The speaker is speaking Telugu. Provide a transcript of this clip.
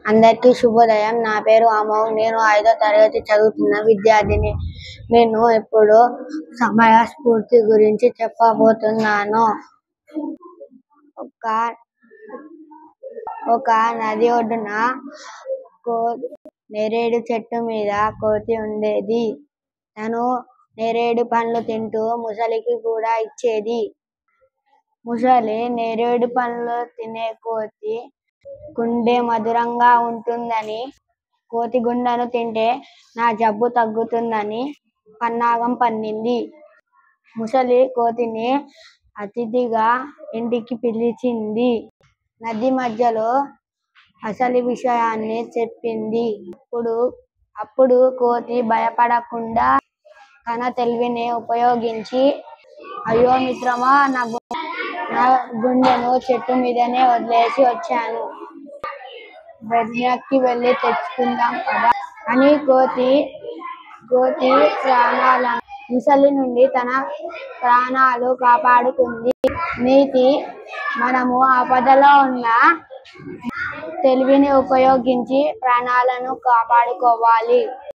అందరికీ శుభోదయం. నా పేరు అమోఘ్. నేను 5వ తరగతి చదువుతున్న విద్యార్థిని. నేను ఇప్పుడు సమయ స్ఫూర్తి గురించి చెప్పబోతున్నాను. ఒక నది ఒడ్డున నేరేడు చెట్టు మీద కోతి ఉండేది. తను నేరేడు పండ్లు తింటూ ముసలికి కూడా ఇచ్చేది. ముసలి నేరేడు పండ్లు తినే కోతి గుండె మధురంగా ఉంటుందని, కోతి గుండెను తింటే నా జబ్బు తగ్గుతుందని పన్నాగం పన్నింది. ముసలి కోతిని అతిథిగా ఇంటికి పిలిచింది. నది మధ్యలో అసలు విషయాన్ని చెప్పింది. అప్పుడు కోతి భయపడకుండా తన తెలివిని ఉపయోగించి, అయ్యో మిత్రమా, నా గుండెను చెట్టు మీదనే వదిలేసి వచ్చాను, వెనక్కి వెళ్ళి తెచ్చుకుందాం పద అని కోతి ముసలి నుండి తన ప్రాణాలు కాపాడుకుంది. నీతి: మనము ఆపదలో ఉన్న తెలివిని ఉపయోగించి ప్రాణాలను కాపాడుకోవాలి.